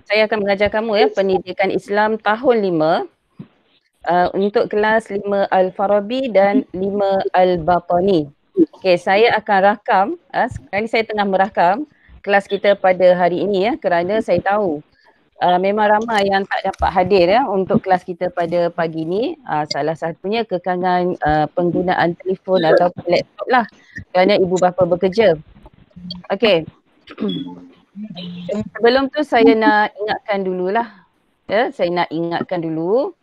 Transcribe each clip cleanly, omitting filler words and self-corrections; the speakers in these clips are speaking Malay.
Saya akan mengajar kamu pendidikan Islam tahun 5 untuk kelas 5 Al-Farabi dan 5 Al-Batani. Okey, saya akan rakam, sekarang ni saya tengah merakam kelas kita pada hari ini kerana saya tahu memang ramai yang tak dapat hadir untuk kelas kita pada pagi ni. Salah satunya kekangan penggunaan telefon atau laptop lah kerana ibu bapa bekerja. Okey. Sebelum tu saya nak ingatkan dululah. Saya nak ingatkan dulu.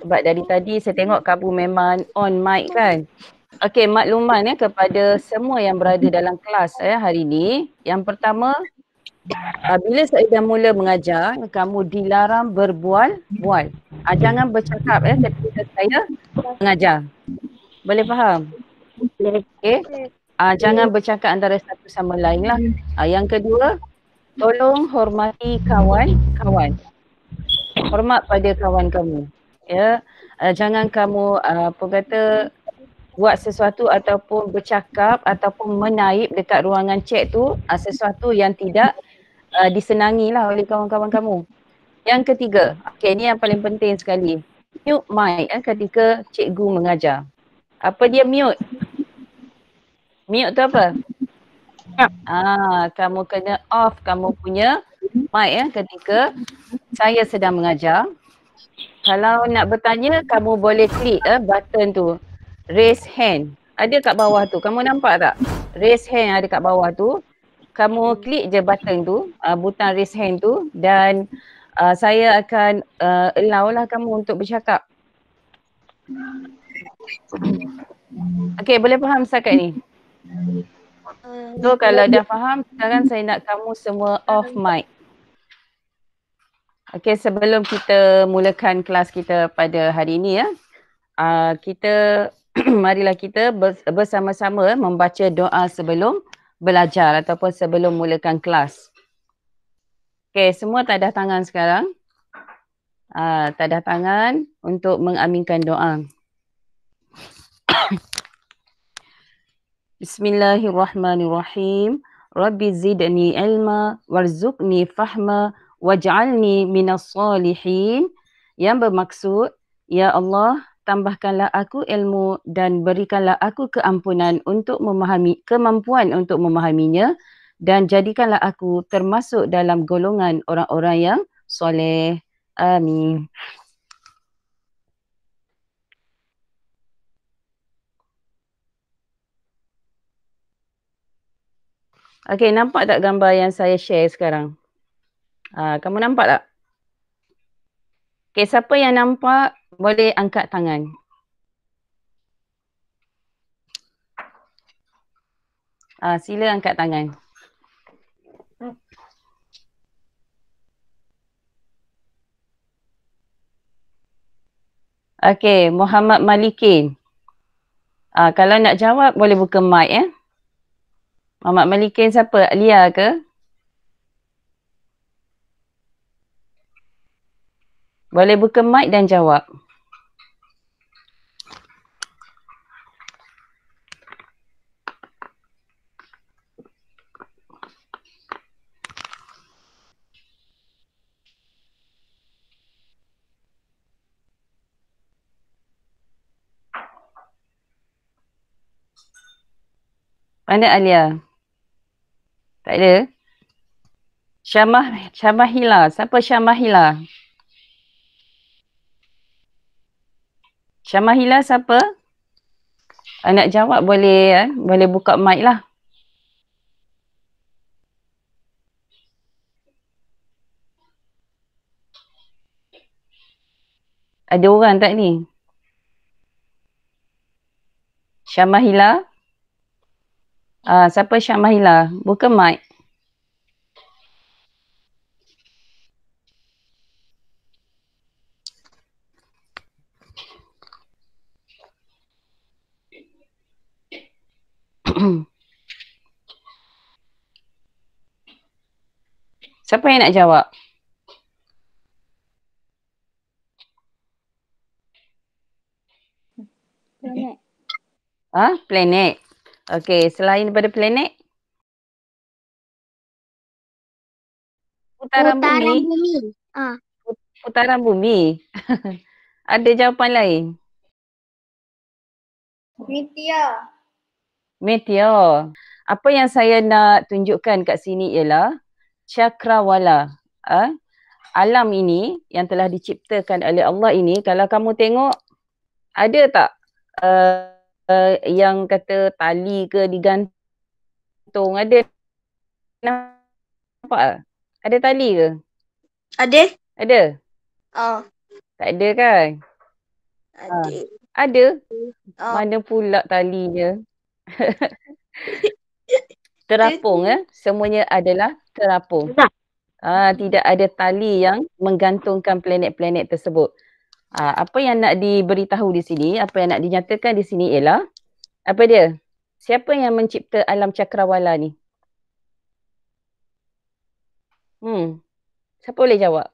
Sebab dari tadi saya tengok kamu memang on mic kan. Okey, makluman kepada semua yang berada dalam kelas hari ini. Yang pertama, bila saya dah mula mengajar, kamu dilarang berbual-bual. Jangan bercakap ketika saya mengajar. Boleh faham? Okey. Jangan bercakap antara satu sama lain lah. Yang kedua, tolong hormati kawan-kawan. Hormat pada kawan kamu. Jangan kamu buat sesuatu ataupun bercakap ataupun menaip dekat ruangan chat tu sesuatu yang tidak disenangi lah oleh kawan-kawan kamu. Yang ketiga, ni yang paling penting sekali. Mute mic ketika cikgu mengajar. Apa dia mute? Mute tu apa? Kamu kena off kamu punya mic ketika saya sedang mengajar. Kalau nak bertanya, kamu boleh klik button tu. Raise hand. Ada kat bawah tu. Kamu nampak tak? Raise hand ada kat bawah tu. Kamu klik je button tu, butang raise hand tu dan saya akan allow lah kamu untuk bercakap. Okey, boleh faham setakat ni? So kalau dah faham, sekarang saya nak kamu semua off mic. Okey, sebelum kita mulakan kelas kita pada hari ini kita marilah kita bersama-sama membaca doa sebelum belajar ataupun sebelum mulakan kelas. Okey, semua tadah tangan sekarang. Tadah tangan untuk mengaminkan doa. Bismillahirrahmanirrahim. Rabbi zidni ilma warzuqni fahma waj'alni minas salihin. Yang bermaksud, ya Allah, tambahkanlah aku ilmu dan berikanlah aku keampunan untuk kemampuan untuk memahaminya dan jadikanlah aku termasuk dalam golongan orang-orang yang soleh. Amin. Okey, nampak tak gambar yang saya share sekarang? Kamu nampak tak? Okey, siapa yang nampak boleh angkat tangan. Sila angkat tangan. Okey, Muhammad Malikin. Kalau nak jawab boleh buka mic Muhammad Malikin siapa? Lia ke? Boleh buka mic dan jawab. Mana Alia? Tak ada? Syamahila. Siapa Syamahila? Syamahila siapa? Nak jawab boleh boleh buka mic lah. Ada orang tak ni? Syamahila? Siapa Syamahila? Buka mic. Siapa yang nak jawab? Planet. Planet. Okey, selain daripada planet? Putaran bumi. bumi. Ah. Putaran bumi. Ada jawapan lain? Meteor. Meteor. Apa yang saya nak tunjukkan kat sini ialah cakrawala. Alam ini yang telah diciptakan oleh Allah ini, kalau kamu tengok, ada tak yang kata tali ke digantung? Ada, nampak tak? Ada tali ke? Ada? Ada? Oh, Tak ada kan? ada. Ada? Oh. Mana pula talinya? Terapung, semuanya adalah terapung. Tidak ada tali yang menggantungkan planet-planet tersebut. Apa yang nak diberitahu di sini, apa yang nak dinyatakan di sini ialah, apa dia? Siapa yang mencipta alam cakrawala ni? Siapa boleh jawab?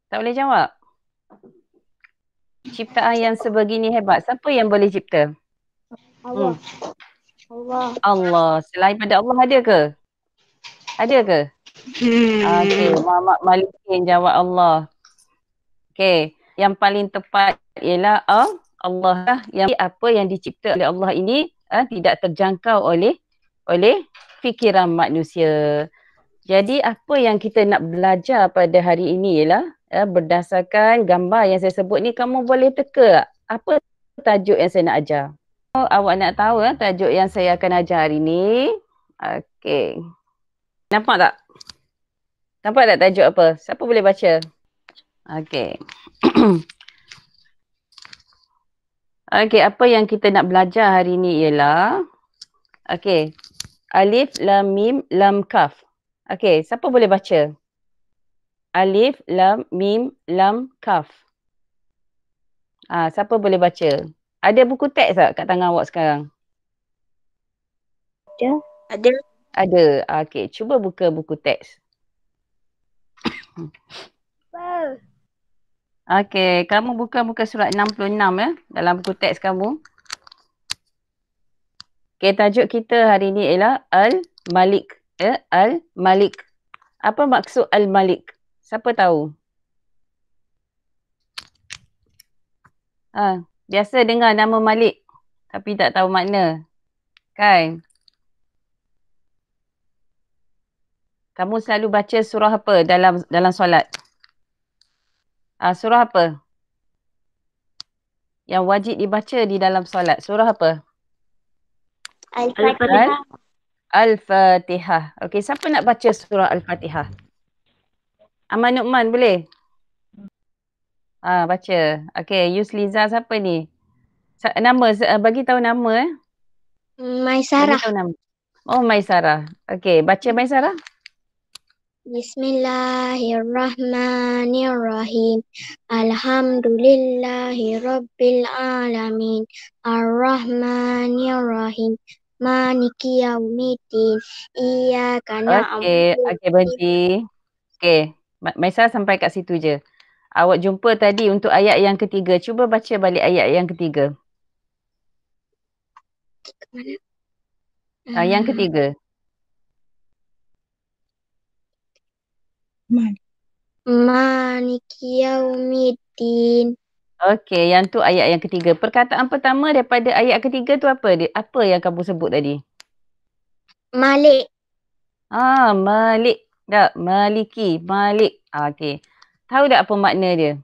Tak boleh jawab? Ciptaan yang sebegini hebat, siapa yang boleh cipta? Allah. Allah. Allah. Selain pada Allah ada ke? Ada ke? Okey, Muhammad Malikin jawab Allah. Okey, yang paling tepat ialah Allah lah, yang apa yang dicipta oleh Allah ini tidak terjangkau oleh fikiran manusia. Jadi apa yang kita nak belajar pada hari ini ialah berdasarkan gambar yang saya sebut ni, kamu boleh teka tak apa tajuk yang saya nak ajar. Awak nak tahu tajuk yang saya akan ajar hari ni? Okey. Nampak tak? Nampak tak tajuk apa? Siapa boleh baca? Okey. Okey, apa yang kita nak belajar hari ni ialah okey, alif, lam, mim, lam, kaf. Okey, siapa boleh baca? Alif, lam, mim, lam, kaf. Siapa boleh baca? Ada buku teks tak kat tangan awak sekarang? Ada. Ada. Okey, cuba buka buku teks. Okey, kamu buka surat 66 dalam buku teks kamu. Okey, tajuk kita hari ni ialah Al-Malik. Al-Malik. Apa maksud Al-Malik? Siapa tahu? Biasa dengar nama Malik tapi tak tahu makna. Kan? Kamu selalu baca surah apa dalam solat? Surah apa? Yang wajib dibaca di dalam solat. Surah apa? Al-Fatihah. Al-Fatihah. Okey, siapa nak baca surah Al-Fatihah? Aman Nu'man boleh? Baca. Okey, Yusliza siapa ni? Nama, bagi tahu nama Maisarah. Bagi tahu nama. Oh, Maisarah. Okey, baca Maisarah. Bismillahirrahmanirrahim. Alhamdulillahi rabbil alamin. Ar-Rahmanirrahim. Maliki yaumiddin. Iyyaka na'budu. Okey, berhenti. Okey, Maisarah sampai kat situ je. Awak jumpa tadi untuk ayat yang ketiga. Cuba baca balik ayat yang ketiga. Yang ketiga. Maliki yaumiddin. Okey, yang tu ayat yang ketiga. Perkataan pertama daripada ayat ketiga tu apa? Apa yang kamu sebut tadi? Malik. Malik. Tak, Maliki. Malik. Okey. Tahu tak apa makna dia?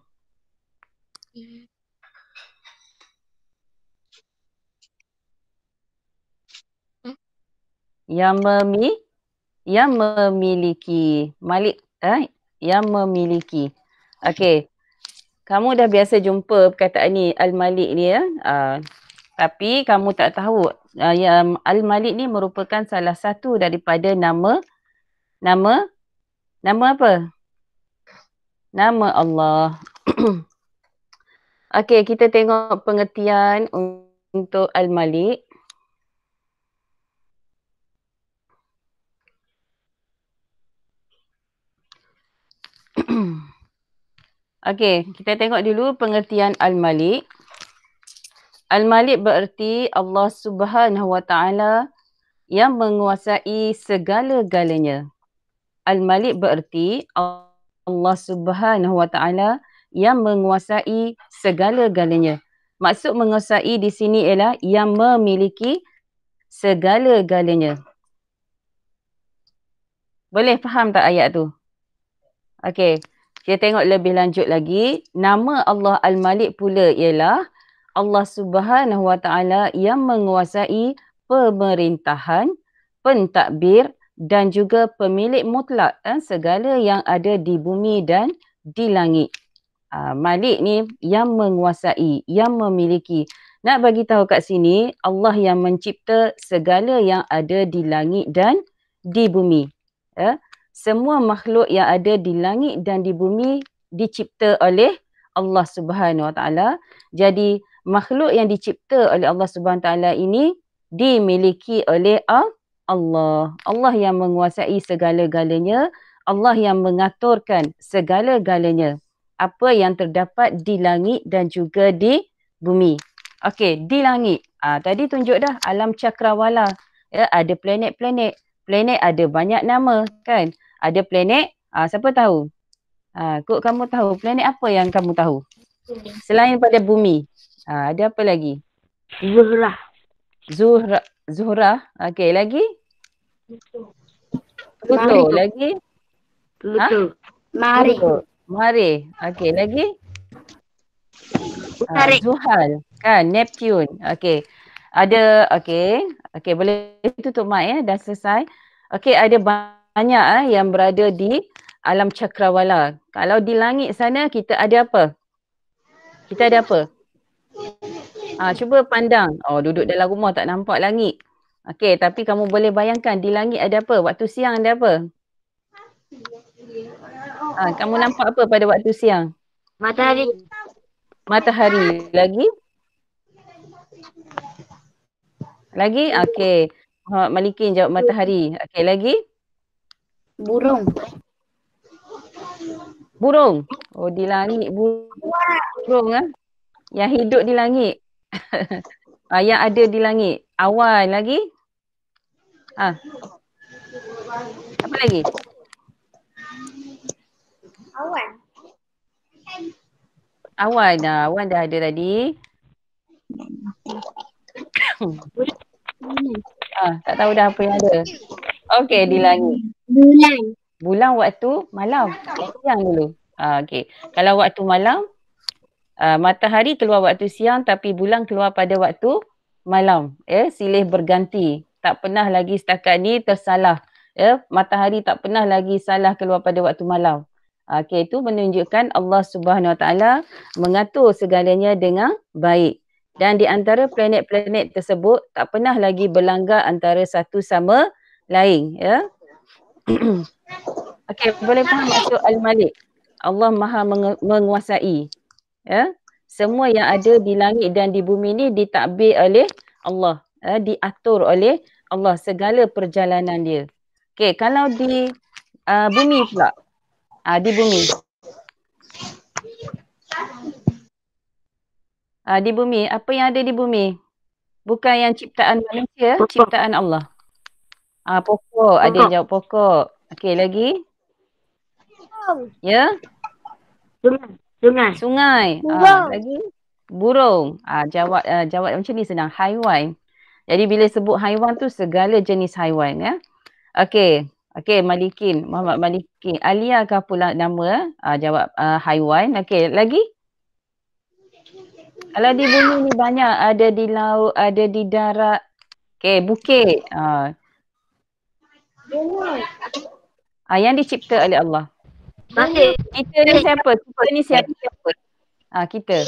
Yang memiliki. Malik. Yang memiliki. Okey. Kamu dah biasa jumpa perkataan ni, Al-Malik ni tapi kamu tak tahu yang Al-Malik ni merupakan salah satu daripada nama apa? Nama Allah. Okey, kita tengok pengertian untuk Al-Malik. Okey, kita tengok dulu pengertian Al-Malik. Al-Malik bererti Allah Subhanahu Wa Taala yang menguasai segala-galanya. Al-Malik bererti Allah Subhanahu Wa Taala yang menguasai segala-galanya. Maksud menguasai di sini ialah yang memiliki segala-galanya. Boleh faham tak ayat tu? Okey. Kita tengok lebih lanjut lagi. Nama Allah Al-Malik pula ialah Allah Subhanahu Wa Taala yang menguasai pemerintahan, pentadbir dan juga pemilik mutlak segala yang ada di bumi dan di langit. Malik ni yang menguasai, yang memiliki. Nak bagi tahu kat sini, Allah yang mencipta segala yang ada di langit dan di bumi. Semua makhluk yang ada di langit dan di bumi dicipta oleh Allah Subhanahu Wa Taala. Jadi makhluk yang dicipta oleh Allah Subhanahu Wa Taala ini dimiliki oleh Allah. Allah yang menguasai segala-galanya. Allah yang mengaturkan segala-galanya. Apa yang terdapat di langit dan juga di bumi. Okey, di langit. Tadi tunjuk dah alam cakrawala. Ada planet-planet. Planet ada banyak nama kan. Ada planet, siapa tahu? Kok kamu tahu planet apa yang kamu tahu? Selain pada bumi. Ada apa lagi? Zuhrah. Zuhrah. Okey, lagi? Pluto. Lagi? Pluto. Marikh. Okey, lagi? Zuhal. Kan, Neptune. Okey. Ada, okey, boleh tutup mic dah selesai. Okey, ada banyak yang berada di alam cakrawala. Kalau di langit sana kita ada apa? Kita ada apa? Cuba pandang. Duduk dalam rumah tak nampak langit. Okey, tapi kamu boleh bayangkan di langit ada apa? Waktu siang ada apa? Kamu nampak apa pada waktu siang? Matahari. Lagi? Okey. Muhammad Malikin jawab matahari. Okey, lagi? Burung. Di langit burung yang hidup di langit. Yang ada di langit. Awan lagi? Apa lagi? Awan. Awan dah ada tadi. Tak tahu dah apa yang ada. Okey, di langit. Bulan waktu malam. Siang dulu. Okey. Kalau waktu malam, matahari keluar waktu siang tapi bulan keluar pada waktu malam. Silih berganti. Tak pernah lagi setakat ni tersalah. Matahari tak pernah lagi salah keluar pada waktu malam. Okey, itu menunjukkan Allah Subhanahu Wa Taala mengatur segalanya dengan baik. Dan di antara planet-planet tersebut tak pernah lagi berlanggar antara satu sama lain. Okey, boleh faham maksud Al-Malik? Allah Maha menguasai. Semua yang ada di langit dan di bumi ni ditadbir oleh Allah. Diatur oleh Allah segala perjalanan dia. Okey, kalau di bumi pula. Di bumi. Di bumi, apa yang ada di bumi? Bukan yang ciptaan manusia, ciptaan Allah. Pokok, ada yang jawab pokok. Okey, lagi? Ya? Sungai. Lagi? Burung. Jawab macam ni senang. Haiwan. Jadi bila sebut haiwan tu segala jenis haiwan ya. Okey, Malikin, Muhammad Malikin. Alia ke pula nama? Jawab haiwan. Okey, lagi? Kalau di bumi ni banyak, ada di laut, ada di darat. Okey, bukit. Yang dicipta oleh Allah. Kita ni siapa? Kita.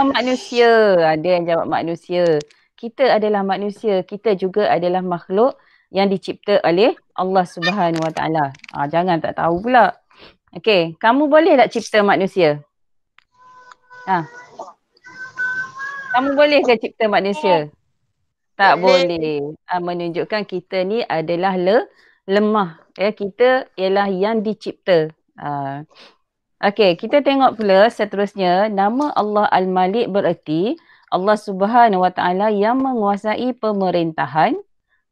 Manusia. Ada yang jawab manusia. Kita adalah manusia. Kita juga adalah makhluk yang dicipta oleh Allah Subhanahu Wa Taala. Jangan tak tahu pula. Okey, kamu boleh tak cipta manusia? Kamu boleh ke cipta manusia? Tak boleh. Menunjukkan kita ni adalah lemah. Kita ialah yang dicipta. Okey, kita tengok pula seterusnya. Nama Allah Al-Malik bererti Allah Subhanahu Wa Taala yang menguasai pemerintahan.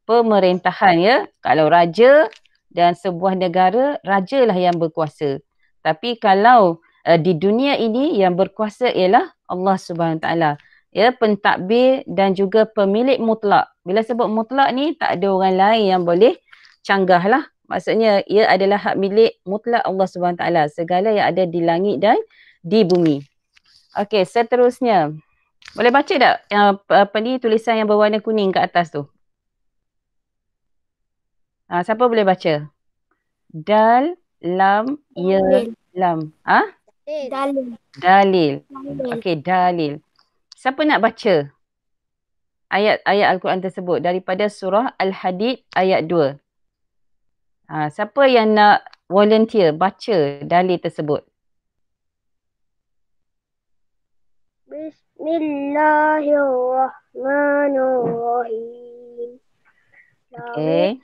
Pemerintahan ya. Kalau raja dan sebuah negara, rajalah yang berkuasa. Tapi kalau di dunia ini yang berkuasa ialah Allah Subhanahu Wa Taala. Ya, pentadbir dan juga pemilik mutlak. Bila sebut mutlak ni tak ada orang lain yang boleh canggah lah. Maksudnya ia adalah hak milik mutlak Allah Subhanahu Wa Taala. Segala yang ada di langit dan di bumi. Okey, seterusnya. Boleh baca tak apa ni tulisan yang berwarna kuning kat atas tu? Siapa boleh baca? Dal, lam, ya, lam. Dalil. Dalil. Okey, dalil. Siapa nak baca ayat-ayat Al-Quran tersebut daripada surah Al-Hadid ayat 2? Siapa yang nak volunteer baca dalil tersebut? Bismillahirrahmanirrahim. Okey.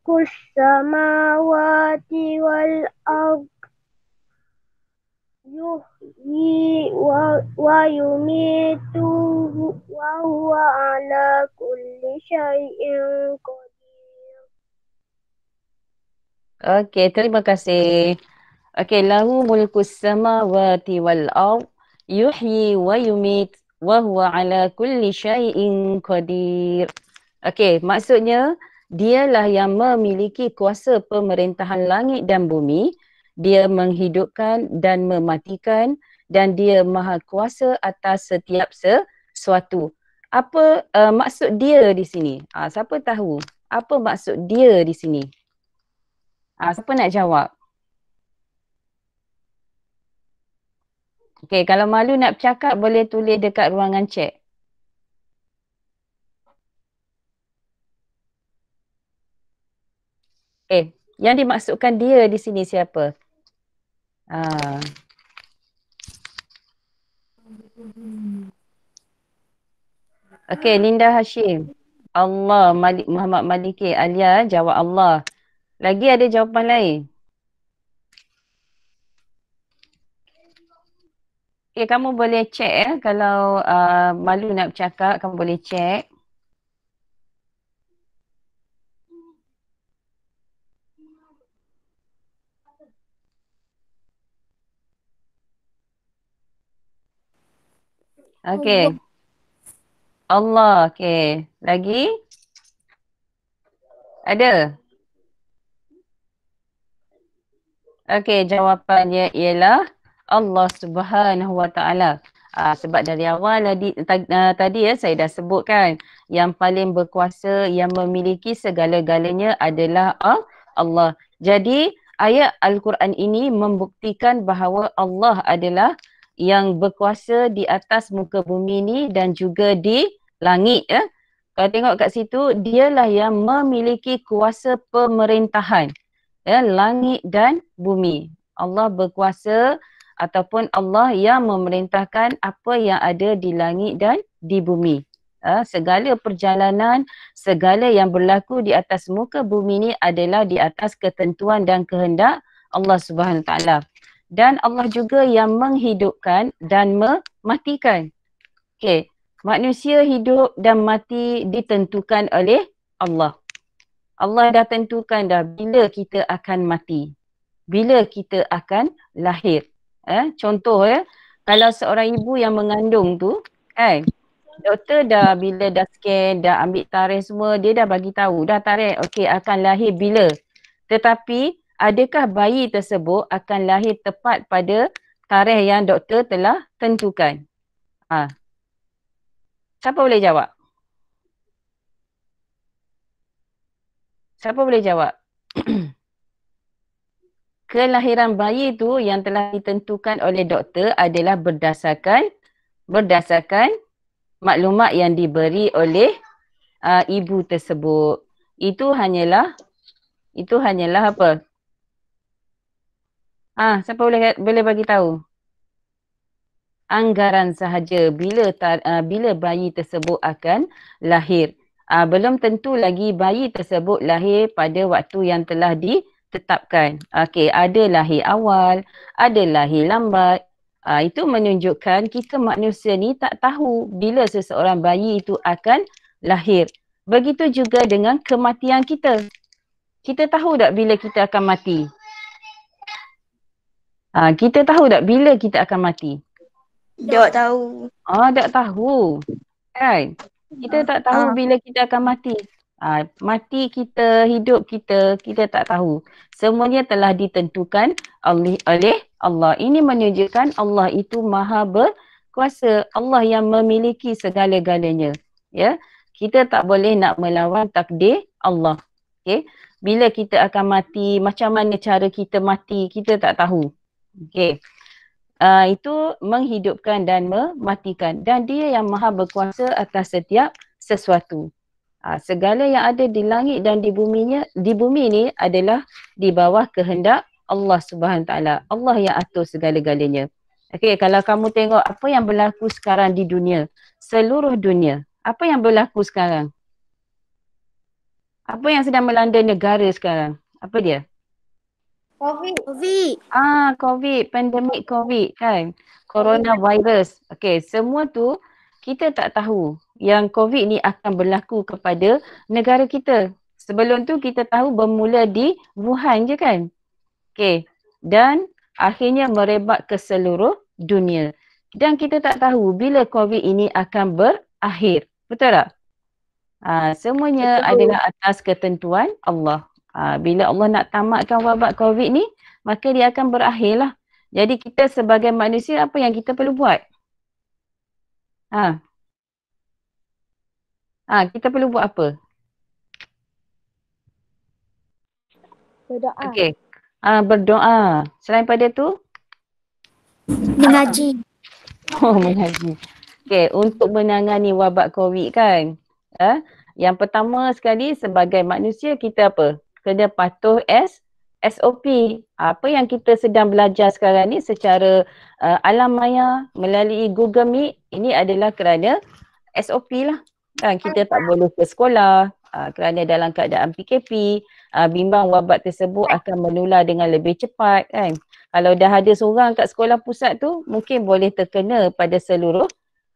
Kus samawati wal ard yuhyi wa yumitu wa huwa ala kulli syai'in qadir. Okey, terima kasih. Okey, lahu mulkus samawati wal ard yuhyi wa yumit wa huwa ala kulli syai'in qadir. Okey, maksudnya dialah yang memiliki kuasa pemerintahan langit dan bumi. Dia menghidupkan dan mematikan dan dia maha kuasa atas setiap sesuatu. Apa maksud dia di sini? Siapa tahu apa maksud dia di sini? Siapa nak jawab? Okey, kalau malu nak bercakap boleh tulis dekat ruangan chat. Yang dimaksudkan dia di sini siapa? Okey, Linda Hashim. Allah, Muhammad Maliki. Alia jawab Allah. Lagi ada jawapan lain? Okey, kamu boleh check ya. Kalau malu nak bercakap, kamu boleh check. Okey. Allah. Okey. Lagi? Ada? Okey, jawapannya ialah Allah Subhanahu Wa Taala. Sebab dari awal tadi ya saya dah sebutkan yang paling berkuasa, yang memiliki segala-galanya adalah Allah. Jadi ayat Al-Quran ini membuktikan bahawa Allah adalah yang berkuasa di atas muka bumi ini dan juga di langit ya. Kalau tengok kat situ, dialah yang memiliki kuasa pemerintahan ya, langit dan bumi. Allah berkuasa ataupun Allah yang memerintahkan apa yang ada di langit dan di bumi. Segala perjalanan, segala yang berlaku di atas muka bumi ini adalah di atas ketentuan dan kehendak Allah Subhanahu Wa Taala. Dan Allah juga yang menghidupkan dan mematikan. Okey, manusia hidup dan mati ditentukan oleh Allah. Allah dah tentukan dah bila kita akan mati. Bila kita akan lahir. Contoh kalau seorang ibu yang mengandung tu, doktor dah bila dah scan, dah ambil tarikh semua, dia dah bagi tahu, dah tarikh okey akan lahir bila. Tetapi adakah bayi tersebut akan lahir tepat pada tarikh yang doktor telah tentukan? Siapa boleh jawab? Siapa boleh jawab? Kelahiran bayi itu yang telah ditentukan oleh doktor adalah berdasarkan maklumat yang diberi oleh ibu tersebut. Itu hanyalah apa? Siapa boleh bagi tahu? Anggaran sahaja bila bayi tersebut akan lahir. Belum tentu lagi bayi tersebut lahir pada waktu yang telah ditentukan. ditetapkan. Okey, ada lahir awal, ada lahir lambat. Itu menunjukkan kita manusia ni tak tahu bila seseorang bayi itu akan lahir. Begitu juga dengan kematian kita. Kita tahu tak bila kita akan mati? Kita tahu tak bila kita akan mati? Tak tahu. Tak tahu. Kan? Kita tak tahu bila kita akan mati. Mati kita, hidup kita, kita tak tahu. Semuanya telah ditentukan oleh Allah. Ini menunjukkan Allah itu maha berkuasa. Allah yang memiliki segala-galanya. Ya, kita tak boleh nak melawan takdir Allah. Okay? Bila kita akan mati, macam mana cara kita mati, kita tak tahu. Okay. Itu menghidupkan dan mematikan. Dan dia yang maha berkuasa atas setiap sesuatu. Segala yang ada di langit dan di bumi ni adalah di bawah kehendak Allah Subhanahu Taala. Allah yang atur segala-galanya. Okey, kalau kamu tengok apa yang berlaku sekarang di dunia, seluruh dunia, apa yang berlaku sekarang? Apa yang sedang melanda negara sekarang? Apa dia? COVID. COVID, pandemik COVID kan. Coronavirus. Okey, semua tu kita tak tahu yang COVID ni akan berlaku kepada negara kita. Sebelum tu kita tahu bermula di Wuhan je kan. Okey, dan akhirnya merebak ke seluruh dunia. Dan kita tak tahu bila COVID ini akan berakhir. Betul tak? Semuanya adalah atas ketentuan Allah. Bila Allah nak tamatkan wabak COVID ni, maka dia akan berakhirlah. Jadi kita sebagai manusia, apa yang kita perlu buat? Kita perlu buat apa? Berdoa. Okey. Berdoa. Selain pada tu? Mengaji. Mengaji. Okey, untuk menangani wabak COVID kan. Yang pertama sekali sebagai manusia kita apa? Kena patuh SOP. Apa yang kita sedang belajar sekarang ni secara alam maya melalui Google Meet, ini adalah kerana SOP lah. Kan kita tak boleh ke sekolah kerana dalam keadaan PKP, bimbang wabak tersebut akan menular dengan lebih cepat kan. Kalau dah ada seorang kat sekolah pusat tu, mungkin boleh terkena pada seluruh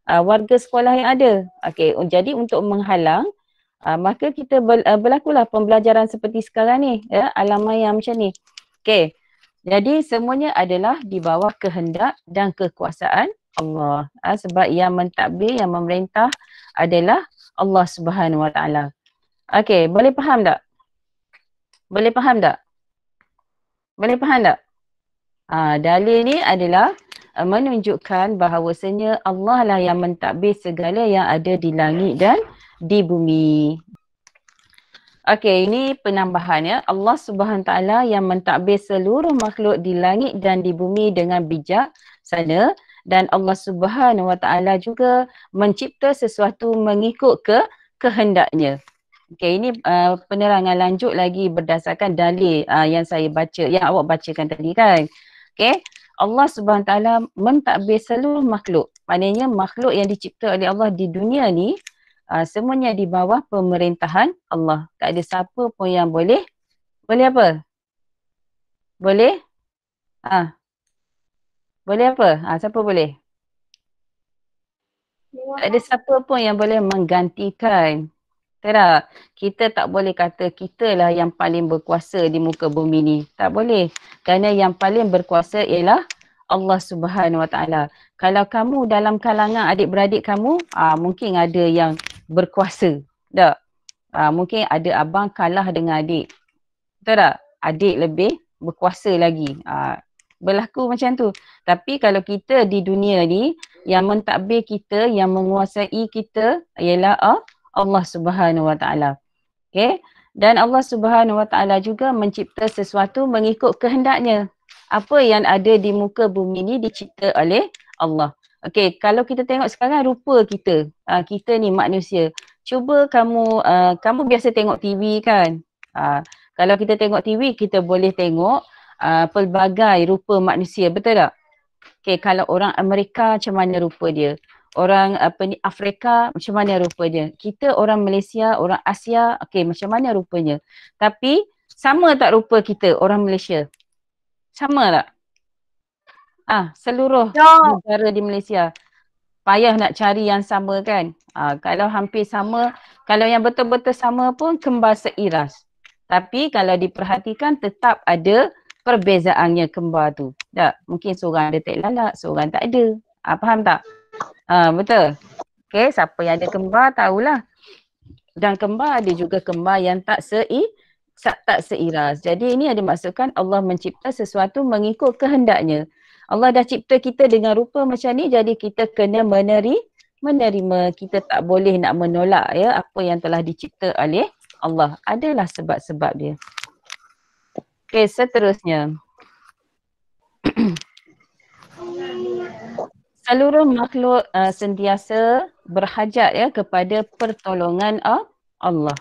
warga sekolah yang ada. Okey, jadi untuk menghalang, maka kita berlakulah pembelajaran seperti sekarang ni, ya, alam maya macam ni. Okey, jadi semuanya adalah di bawah kehendak dan kekuasaan Allah. Sebab yang mentadbir, yang memerintah adalah Allah Subhanahu Wa Taala. Okey, boleh faham tak? Boleh faham tak? Boleh faham tak? Dalil ni adalah menunjukkan bahawasanya Allah lah yang mentadbir segala yang ada di langit dan di bumi. Okey, ini penambahannya. Allah Subhanahu Taala yang mentadbir seluruh makhluk di langit dan di bumi dengan bijaksana, dan Allah Subhanahu Wa Taala juga mencipta sesuatu mengikut kehendaknya. Okey, ini penerangan lanjut lagi berdasarkan dalil yang saya baca, yang awak bacakan tadi kan. Okey, Allah Subhanahu Taala mentadbir seluruh makhluk. Maknanya makhluk yang dicipta oleh Allah di dunia ni semuanya di bawah pemerintahan Allah. Tak ada siapa pun yang boleh apa? Boleh? Boleh apa? Siapa boleh? Tak ada siapa pun yang boleh menggantikan. Tak, kita tak boleh kata kita lah yang paling berkuasa di muka bumi ni. Tak boleh. Kerana yang paling berkuasa ialah Allah Subhanahu Wa Taala. Kalau kamu dalam kalangan adik-beradik kamu, mungkin ada yang berkuasa. Tak? Mungkin ada abang kalah dengan adik. Betul tak? Adik lebih berkuasa lagi. Berlaku macam tu. Tapi kalau kita di dunia ni, yang mentadbir kita, yang menguasai kita ialah Allah Subhanahu Wa Taala. Okay? Dan Allah Subhanahu Wa Taala juga mencipta sesuatu mengikut kehendaknya. Apa yang ada di muka bumi ni dicipta oleh Allah. Okay, kalau kita tengok sekarang rupa kita, kita ni manusia. Cuba kamu biasa tengok TV kan? Kalau kita tengok TV, kita boleh tengok pelbagai rupa manusia, betul tak? Okay, kalau orang Amerika macam mana rupa dia? Orang Afrika macam mana rupa dia? Kita orang Malaysia, orang Asia, okay, macam mana rupanya? Tapi Sama tak rupa kita orang Malaysia? Sama tak? Seluruh negara di Malaysia. Payah nak cari yang sama kan? Kalau hampir sama, kalau yang betul-betul sama pun kembar seiras. Tapi kalau diperhatikan tetap ada perbezaannya kembar tu. Tak? Mungkin seorang ada tak lalat, seorang tak ada. Faham tak? Betul? Okay, siapa yang ada kembar tahulah. Dan kembar ada juga kembar yang tak seiras. Jadi ini ada maksudkan Allah mencipta sesuatu mengikut kehendaknya. Allah dah cipta kita dengan rupa macam ni, jadi kita kena menerima. Kita tak boleh nak menolak ya apa yang telah dicipta oleh Allah. Adalah sebab-sebab dia. Okey, seterusnya. Seluruh makhluk sentiasa berhajat ya kepada pertolongan Allah.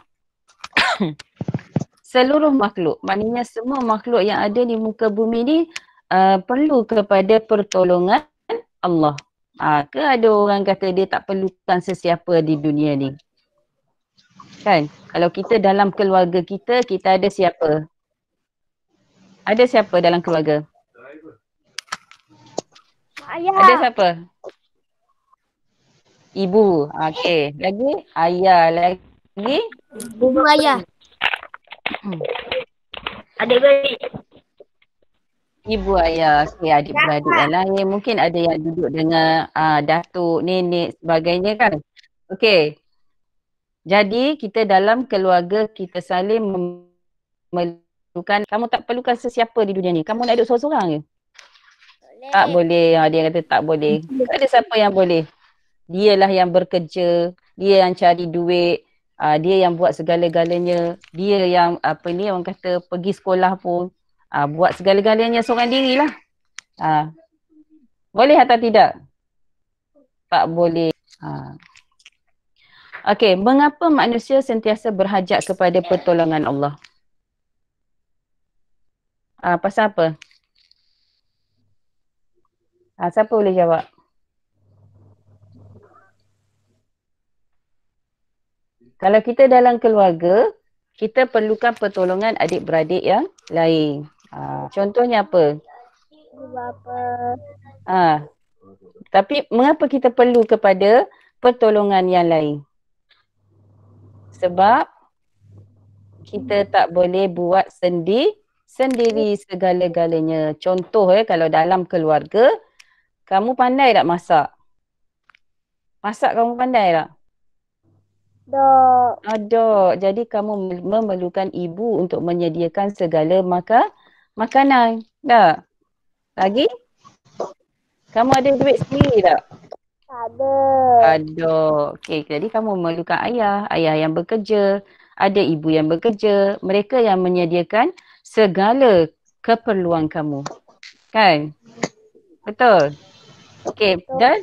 Seluruh makhluk, maknanya semua makhluk yang ada di muka bumi ni perlu kepada pertolongan Allah. Ke ada orang kata dia tak perlukan sesiapa di dunia ni? Kan? Kalau kita dalam keluarga kita, kita ada siapa? Ada siapa dalam keluarga? Ayah. Ada siapa? Ibu. Okey. Lagi? Ayah. Lagi? Ibu ayah. Adik-beradik. Ibu, ayah, adik-beradik yang lain. Mungkin ada yang duduk dengan datuk, nenek, sebagainya kan. Okey. Jadi kita dalam keluarga kita saling memerlukan, kamu tak perlukan sesiapa di dunia ni. Kamu nak duduk seorang-seorang je? Tak boleh. Dia kata tak boleh. Tak ada siapa yang boleh. Dialah yang bekerja, dia yang cari duit, dia yang buat segala-galanya. Dia yang orang kata pergi sekolah pun. Buat segala-galanya seorang diri lah. Boleh atau tidak? Tak boleh. Okey, mengapa manusia sentiasa berhajat kepada pertolongan Allah? Pasal apa? Siapa boleh jawab? Kalau kita dalam keluarga, kita perlukan pertolongan adik-beradik yang lain. Contohnya apa? Bapa. Tapi mengapa kita perlu kepada pertolongan yang lain? Sebab kita tak boleh buat sendiri segala-galanya. Contoh kalau dalam keluarga, kamu pandai tak masak? Masak kamu pandai tak? Dok. Ada. Jadi kamu memerlukan ibu untuk menyediakan segala makanan. Tak? Lagi? Kamu ada duit sendiri tak? Ada. Ada. Okey, jadi kamu memerlukan ayah yang bekerja, ada ibu yang bekerja, mereka yang menyediakan segala keperluan kamu. Kan? Betul? Okey, dan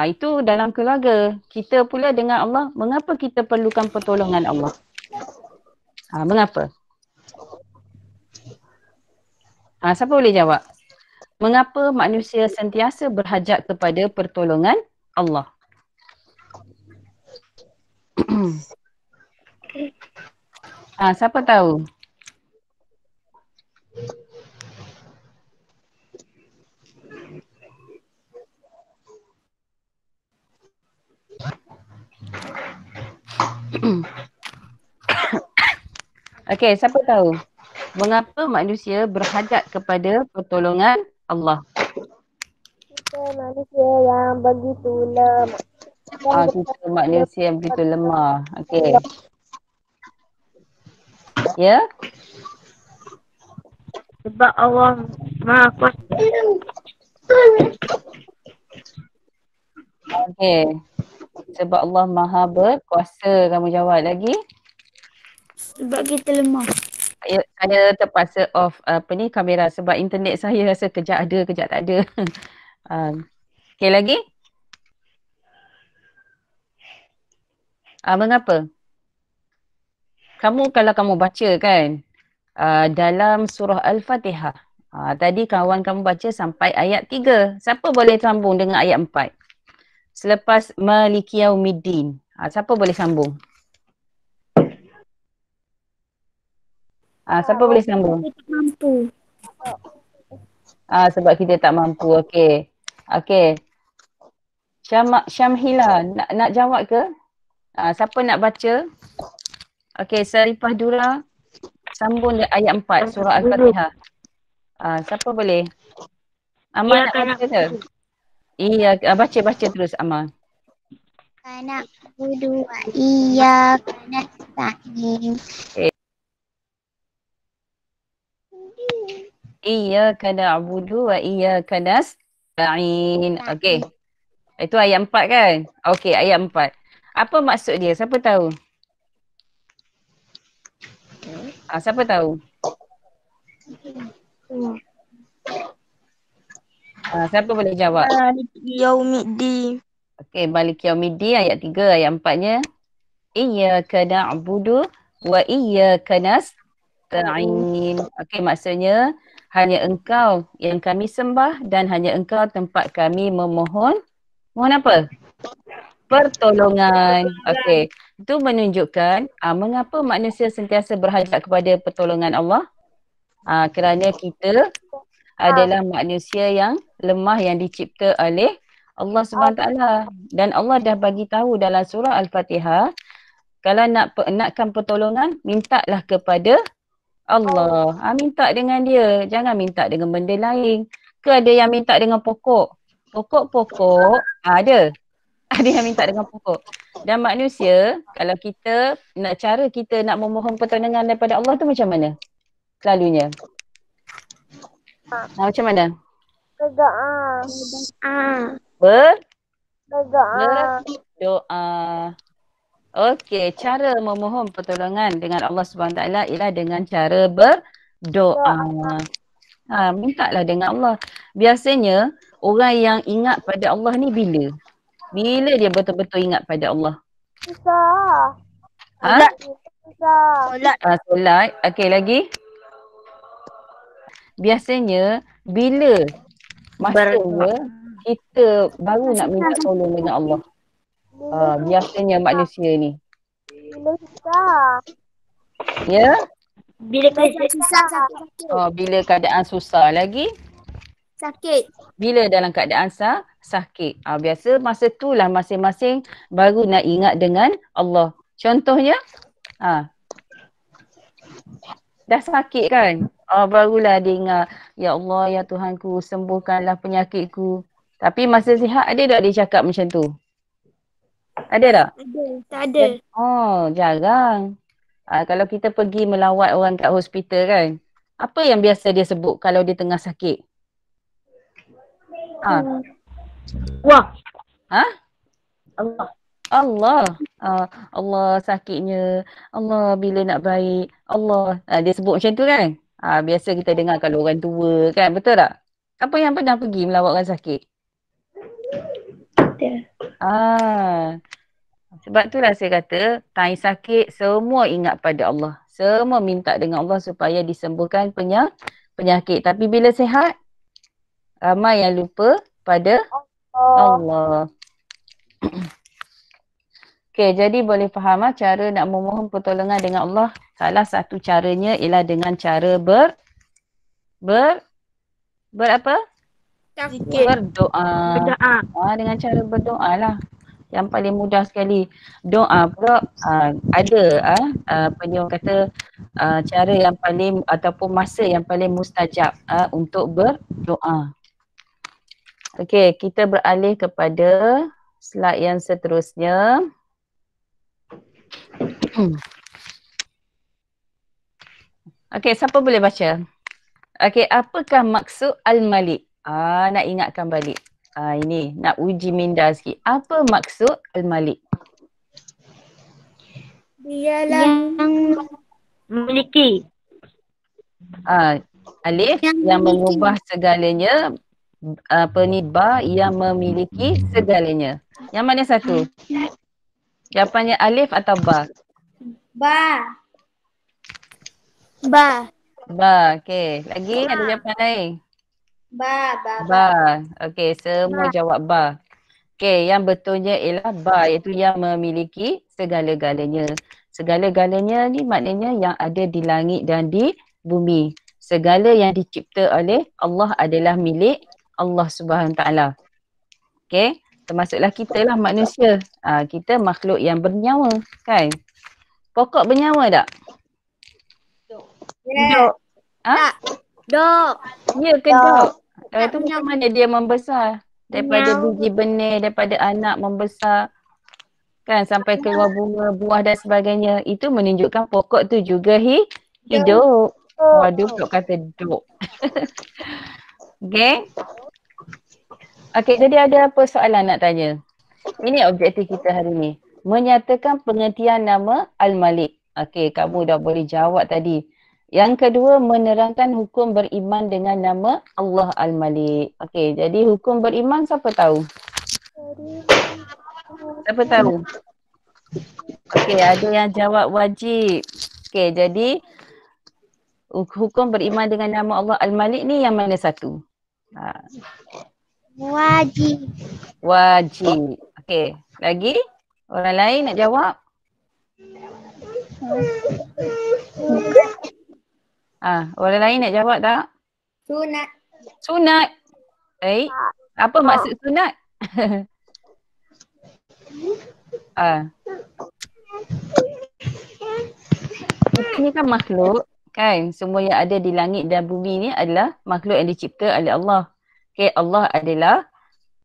itu dalam keluarga. Kita pula dengan Allah, mengapa kita perlukan pertolongan Allah? Mengapa? Siapa boleh jawab? Mengapa manusia sentiasa berhajat kepada pertolongan Allah? Siapa tahu? Okey, siapa tahu? Mengapa manusia berhajat kepada pertolongan Allah? Kita manusia yang begitu lemah. Kita manusia yang begitu lemah. Okey. Ya? Sebab Allah Maha Kuasa. Okey. Sebab Allah Maha berkuasa. Kamu jawab lagi? Sebab kita lemah. Saya terpaksa off kamera sebab internet saya rasa kejap ada, kejap tak ada. Okey, lagi? Mengapa? Kalau kamu baca kan dalam surah Al-Fatihah, tadi kawan kamu baca sampai ayat 3. Siapa boleh sambung dengan ayat 4? Selepas Maliki Yaumiddin. Siapa boleh sambung? Siapa boleh sambung? Kita tak mampu. Sebab kita tak mampu. Okey. Okey. Syamhila nak jawab ke? Siapa nak baca? Okey, Sarifah Dura sambung ayat 4 surah Al-Fatihah. Siapa boleh? Amal nak baca ke? Iya, baca terus Amal. Anak budu wa iya kanak sa'in. Iyyaka na'budu wa iyyaka nasta'in. Okey. Itu ayat 4 kan? Okey, ayat 4. Apa maksud dia? Siapa tahu? Siapa tahu? Siapa boleh jawab? Yaumiddin. Okey, Malik Yaumiddin ayat 3, ayat 4-nya. Iyyaka na'budu wa iyyaka nasta'in. Okey, maksudnya hanya engkau yang kami sembah dan hanya engkau tempat kami memohon. Mohon apa? Pertolongan. Okey. Itu menunjukkan mengapa manusia sentiasa berhajat kepada pertolongan Allah. Kerana kita adalah manusia yang lemah yang dicipta oleh Allah SWT. Dan Allah dah bagi tahu dalam surah Al-Fatihah, kalau nakkan pertolongan, mintalah kepada Allah. Minta dengan dia. Jangan minta dengan benda lain. Ke ada yang minta dengan pokok? Pokok-pokok ada. Ada yang minta dengan pokok. Dan manusia, kalau kita nak memohon pertolongan daripada Allah tu macam mana? Selalunya. Macam mana? Berdoa. Okey, cara memohon pertolongan dengan Allah SWT ialah dengan cara berdoa. Mintalah dengan Allah. Biasanya orang yang ingat pada Allah ni bila? Bila dia betul-betul ingat pada Allah? Solat. Okey, lagi? Biasanya bila masanya kita baru nak minta tolong dengan Allah? Biasanya manusia ni. Ya? Bila keadaan susah. Bila keadaan susah. Lagi? Sakit. Bila dalam keadaan sakit. Biasa masa itulah masing-masing baru nak ingat dengan Allah. Contohnya, dah sakit kan? Barulah dia ingat, ya Allah, ya Tuhanku, sembuhkanlah penyakitku. Tapi masa sihat ada tak dia cakap macam tu? Ada tak? Tak ada. Jarang. Kalau kita pergi melawat orang kat hospital kan, apa yang biasa dia sebut kalau dia tengah sakit? Wah. Allah. Allah sakitnya. Allah bila nak baik. Allah. Dia sebut macam tu kan? Biasa kita dengar kalau orang tua kan. Betul tak? Apa yang pernah pergi melawat orang sakit? Sebab itulah saya kata, time sakit semua ingat pada Allah. Semua minta dengan Allah supaya disembuhkan penyakit. Tapi bila sihat, ramai yang lupa pada Allah. Okey, jadi boleh faham cara nak memohon pertolongan dengan Allah. Salah satu caranya ialah dengan cara berapa? Berdoa. Dengan cara berdoa lah. Yang paling mudah sekali. Doa pula ada orang kata cara yang paling ataupun masa yang paling mustajab untuk berdoa. Okey, kita beralih kepada slide yang seterusnya. Okey, siapa boleh baca? Okey, apakah maksud Al-Malik? Nak ingatkan balik. Ini nak uji minda sikit. Apa maksud Al-Malik? Dialah yang memiliki. Alif yang mengubah segalanya. Ba yang memiliki segalanya. Yang mana satu? Jawapannya alif atau ba? Ba. Okey. Lagi ada jawapan lain? Ba. Okey, semua jawab ba. Okey, yang betulnya ialah ba, iaitu yang memiliki segala-galanya. Segala-galanya ni maknanya yang ada di langit dan di bumi. Segala yang dicipta oleh Allah adalah milik Allah Subhanahu Wa Taala. Okey, termasuklah kita lah manusia. Kita makhluk yang bernyawa, kan? Pokok bernyawa tak? Dok. Dok. Ya ke dok? Itu macam mana dia membesar? Daripada biji benih, daripada anak membesar. Kan sampai keluar bunga, buah dan sebagainya. Itu menunjukkan pokok tu juga hidup. Waduh, dok kata dok. Okay. Okay, jadi ada apa soalan nak tanya? Ini objektif kita hari ni. Menyatakan pengertian nama Al-Malik. Okay, kamu dah boleh jawab tadi. Yang kedua, menerangkan hukum beriman dengan nama Allah Al-Malik. Okay, jadi hukum beriman siapa tahu? Siapa tahu? Okay, ada yang jawab wajib. Okay, jadi hukum beriman dengan nama Allah Al-Malik ni yang mana satu? Wajib. Wajib. Okay, lagi? Orang lain nak jawab? Orang lain nak jawab tak? Sunat. Sunat. Apa maksud sunat? Kita ni kan makhluk, kan? Semua yang ada di langit dan bumi ni adalah makhluk yang dicipta oleh Allah. Okay, Allah adalah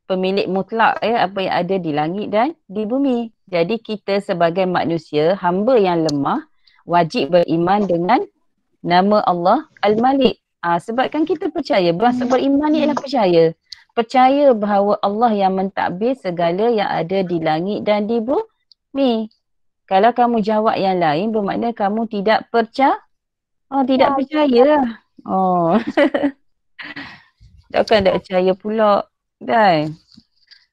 pemilik mutlak apa yang ada di langit dan di bumi. Jadi kita sebagai manusia, hamba yang lemah, wajib beriman dengan nama Allah Al-Malik. Sebabkan kita percaya, bahasa beriman ni adalah percaya. Percaya bahawa Allah yang mentadbir segala yang ada di langit dan di bumi. Kalau kamu jawab yang lain, bermakna kamu tidak percaya. Tidak percaya lah. Takkan tak percaya pula. Kan?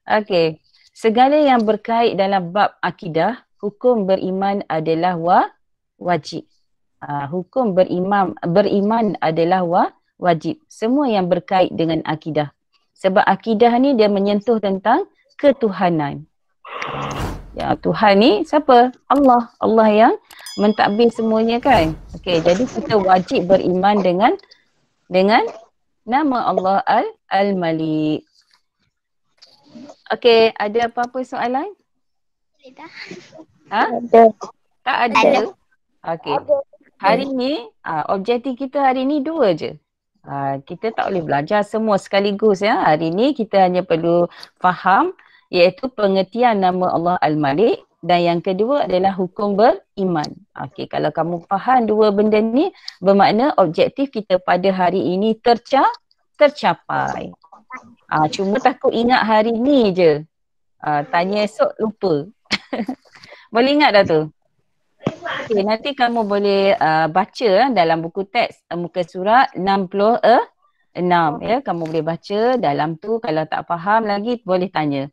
Okey. Segala yang berkait dalam bab akidah, hukum beriman adalah wajib. Hukum beriman adalah wajib. Semua yang berkait dengan akidah. Sebab akidah ni dia menyentuh tentang ketuhanan. Ya, Tuhan ni siapa? Allah. Allah yang mentadbir semuanya, kan? Okey, jadi kita wajib beriman dengan nama Allah Al-Malik. Okey, ada apa-apa soalan? Tak ada? Okey. Hari ni, objektif kita hari ni 2 je. Kita tak boleh belajar semua sekaligus ya. Hari ni kita hanya perlu faham iaitu pengertian nama Allah Al-Malik dan yang kedua adalah hukum beriman. Okey, kalau kamu faham 2 benda ni, bermakna objektif kita pada hari ini tercapai. Cuma takut ingat hari ni je. Tanya esok lupa. Boleh ingat dah tu? Okay, nanti kamu boleh baca dalam buku teks muka surat 66 ya. Kamu boleh baca dalam tu, kalau tak faham lagi boleh tanya.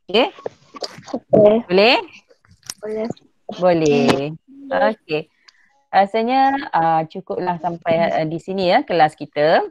Okay? Boleh? Boleh. Okay. Rasanya cukuplah sampai di sini ya kelas kita.